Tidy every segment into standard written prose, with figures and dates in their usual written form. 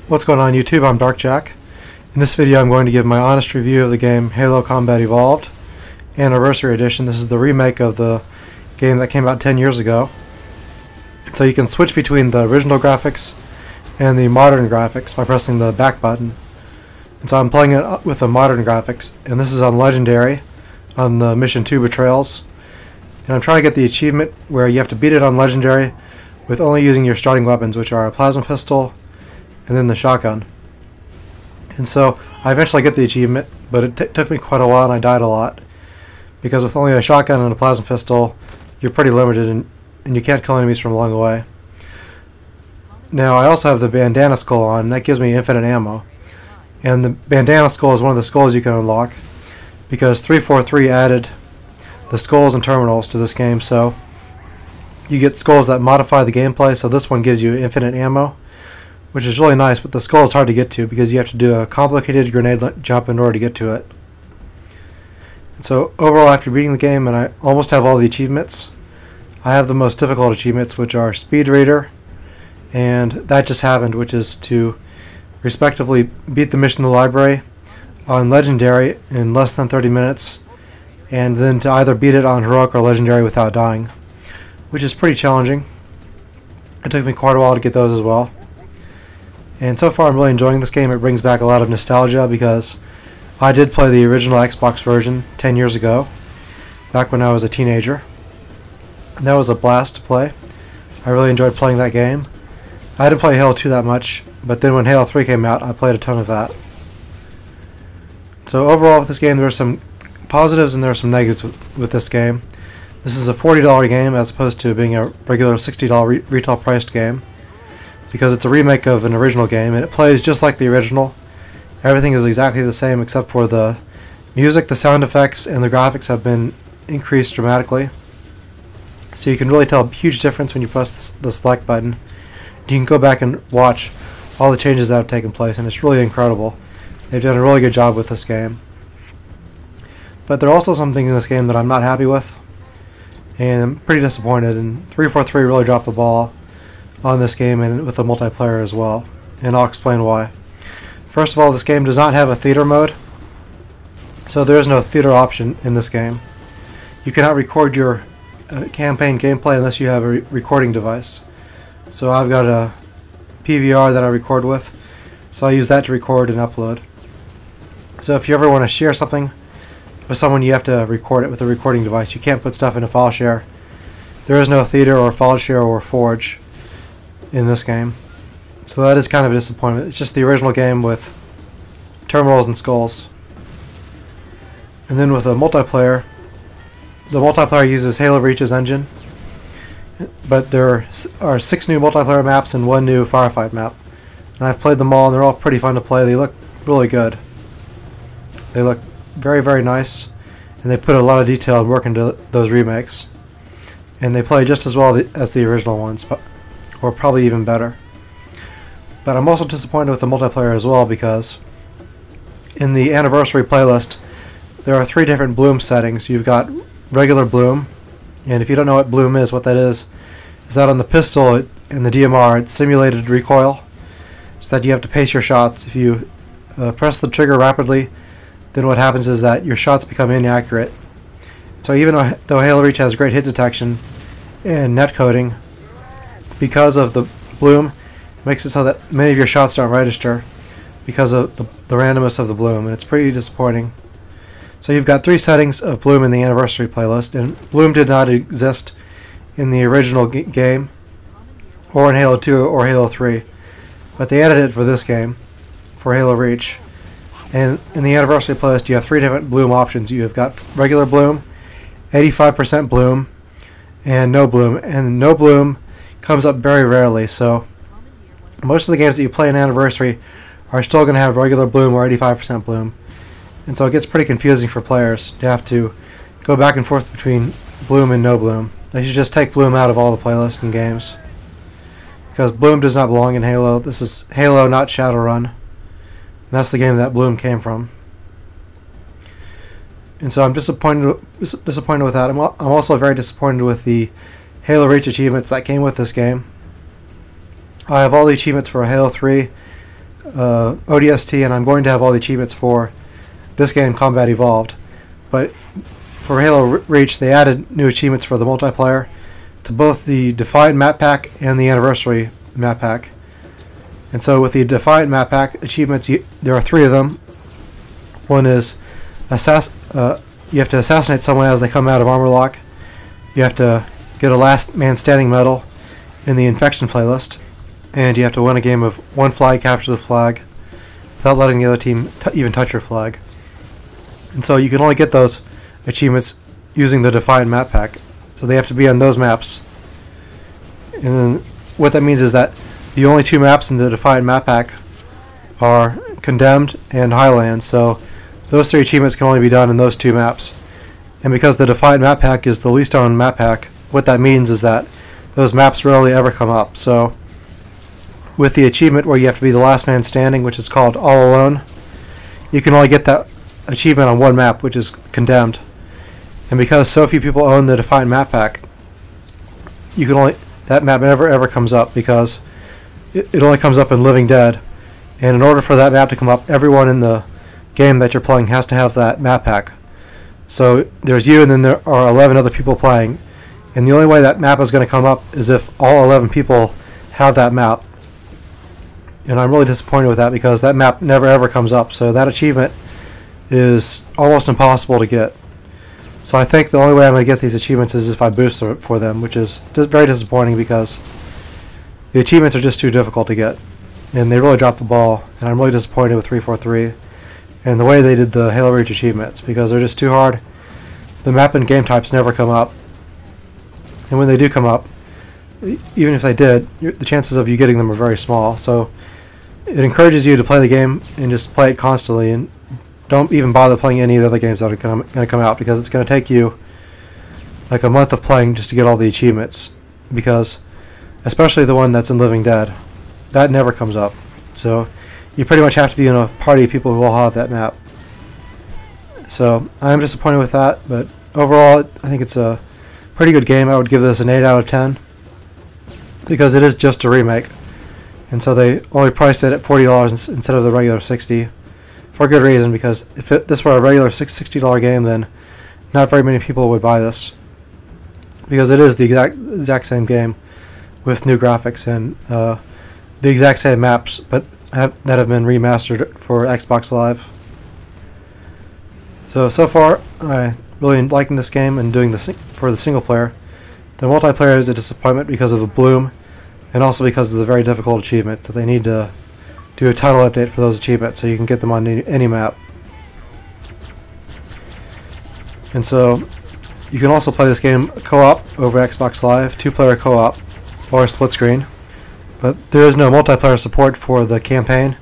What's going on YouTube? I'm DarkJack. In this video I'm going to give my honest review of the game Halo Combat Evolved Anniversary Edition. This is the remake of the game that came out 10 years ago. So you can switch between the original graphics and the modern graphics by pressing the back button. And so I'm playing it with the modern graphics, and this is on Legendary on the mission 2 Betrayals. And I'm trying to get the achievement where you have to beat it on Legendary with only using your starting weapons, which are a plasma pistol and then the shotgun. And so I eventually get the achievement, but it took me quite a while and I died a lot, because with only a shotgun and a plasma pistol you're pretty limited and you can't kill enemies from along the way. Now I also have the bandana skull on, and that gives me infinite ammo. And the bandana skull is one of the skulls you can unlock, because 343 added the skulls and terminals to this game, so you get skulls that modify the gameplay. So this one gives you infinite ammo, which is really nice, but the skull is hard to get to because you have to do a complicated grenade jump in order to get to it. And so overall, after beating the game, and I almost have all the achievements, I have the most difficult achievements, which are Speed Reader and That Just Happened, which is to respectively beat the mission in the library on Legendary in less than 30 minutes, and then to either beat it on Heroic or Legendary without dying, which is pretty challenging. It took me quite a while to get those as well. And so far I'm really enjoying this game. It brings back a lot of nostalgia because I did play the original Xbox version 10 years ago, back when I was a teenager. And that was a blast to play. I really enjoyed playing that game. I didn't play Halo 2 that much, but then when Halo 3 came out, I played a ton of that. So overall with this game, there are some positives and there are some negatives with this game. This is a $40 game as opposed to being a regular $60 retail priced game, because it's a remake of an original game and it plays just like the original. Everything is exactly the same except for the music, the sound effects, and the graphics have been increased dramatically. So you can really tell a huge difference when you press the select button. You can go back and watch all the changes that have taken place, and it's really incredible. They've done a really good job with this game. But there are also some things in this game that I'm not happy with, and I'm pretty disappointed, and 343 really dropped the ball on this game and with the multiplayer as well, and I'll explain why. First of all, this game does not have a theater mode, so there is no theater option in this game. You cannot record your campaign gameplay unless you have a recording device. So I've got a PVR that I record with, so I use that to record and upload. So if you ever want to share something with someone, you have to record it with a recording device. You can't put stuff in a file share. There is no theater or file share or forge in this game, so that is kind of a disappointment. It's just the original game with terminals and skulls. And then with the multiplayer uses Halo Reach's engine, but there are 6 new multiplayer maps and 1 new firefight map, and I've played them all and they're all pretty fun to play. They look really good. They look very, very nice, and they put a lot of detail and work into those remakes, and they play just as well as the original ones, or probably even better. But I'm also disappointed with the multiplayer as well, because in the anniversary playlist there are 3 different bloom settings. You've got regular bloom, and if you don't know what bloom is, what that is that on the pistol and the DMR it's simulated recoil, so that you have to pace your shots. If you press the trigger rapidly, then what happens is that your shots become inaccurate. So even though Halo Reach has great hit detection and netcoding, because of the bloom, it makes it so that many of your shots don't register because of the randomness of the bloom, and it's pretty disappointing. So you've got 3 settings of bloom in the anniversary playlist, and bloom did not exist in the original game, or in Halo 2 or Halo 3, but they added it for this game, for Halo Reach. And in the anniversary playlist you have 3 different bloom options. You have got regular bloom, 85% bloom, and no bloom. And no bloom comes up very rarely, so most of the games that you play in Anniversary are still going to have regular bloom or 85% bloom, and so it gets pretty confusing for players to have to go back and forth between bloom and no bloom. They should just take bloom out of all the playlists and games, because bloom does not belong in Halo. This is Halo, not Shadowrun, and that's the game that bloom came from. And so I'm disappointed with that. I'm also very disappointed with the Halo Reach achievements that came with this game. I have all the achievements for Halo 3 ODST, and I'm going to have all the achievements for this game, Combat Evolved. But for Halo Reach, they added new achievements for the multiplayer to both the Defiant map pack and the Anniversary map pack. And so with the Defiant map pack achievements, there are 3 of them. One is you have to assassinate someone as they come out of armor lock. You have to get a last man standing medal in the infection playlist. And you have to win a game of one flag, capture the flag, without letting the other team even touch your flag. And so you can only get those achievements using the Defiant map pack. So they have to be on those maps. And then what that means is that the only 2 maps in the Defiant map pack are Condemned and Highlands. So those 3 achievements can only be done in those 2 maps. And because the Defiant map pack is the least owned map pack, what that means is that those maps rarely ever come up. So with the achievement where you have to be the last man standing, which is called All Alone, you can only get that achievement on one map, which is Condemned. And because so few people own the Defiant map pack, that map never ever comes up, because it only comes up in Living Dead. And in order for that map to come up, everyone in the game that you're playing has to have that map pack. So there's you, and then there are 11 other people playing. And the only way that map is going to come up is if all 11 people have that map. And I'm really disappointed with that, because that map never ever comes up. So that achievement is almost impossible to get. So I think the only way I'm going to get these achievements is if I boost for them, which is very disappointing, because the achievements are just too difficult to get. And they really dropped the ball, and I'm really disappointed with 343 and the way they did the Halo Reach achievements, because they're just too hard. The map and game types never come up. And when they do come up, even if they did, the chances of you getting them are very small. So it encourages you to play the game and just play it constantly, and don't even bother playing any of the other games that are going to come out, because it's going to take you like a month of playing just to get all the achievements. Because especially the one that's in Living Dead, that never comes up. So you pretty much have to be in a party of people who all have that map. So I'm disappointed with that, but overall I think it's a pretty good game. I would give this an 8 out of 10, because it is just a remake. And so they only priced it at $40 instead of the regular $60, for a good reason, because if this were a regular $60 game, then not very many people would buy this, because it is the exact same game with new graphics and the exact same maps, but that have been remastered for Xbox Live. So far, I'm really liking this game and doing this for the single player. The multiplayer is a disappointment because of the bloom, and also because of the very difficult achievement. So they need to do a title update for those achievements so you can get them on any map. And so you can also play this game co-op over Xbox Live, 2-player co-op, or split screen. But there is no multiplayer support for the campaign.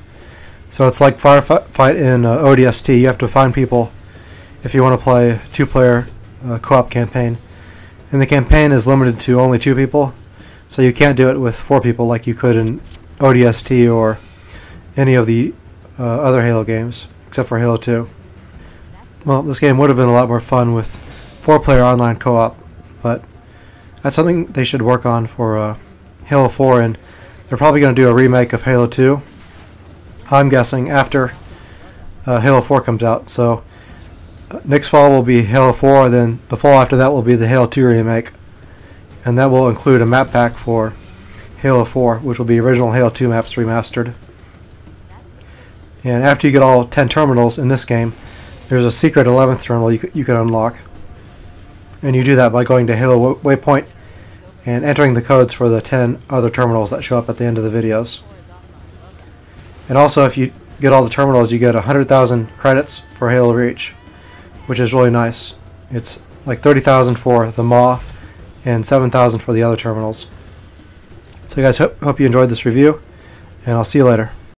So it's like Firefight in ODST. You have to find people if you want to play a 2-player co-op campaign. And the campaign is limited to only 2 people. So you can't do it with 4 people like you could in ODST or any of the other Halo games, except for Halo 2. Well, this game would have been a lot more fun with 4-player online co-op, but that's something they should work on for Halo 4, and they're probably going to do a remake of Halo 2, I'm guessing, after Halo 4 comes out. So next fall will be Halo 4, then the fall after that will be the Halo 2 remake, and that will include a map pack for Halo 4, which will be original Halo 2 maps remastered. And after you get all 10 terminals in this game, there's a secret 11th terminal you can unlock. And you do that by going to Halo Waypoint and entering the codes for the 10 other terminals that show up at the end of the videos. And also, if you get all the terminals, you get 100,000 credits for Halo Reach, which is really nice. It's like 30,000 for the Maw and 7,000 for the other terminals. So you guys, hope you enjoyed this review, and I'll see you later.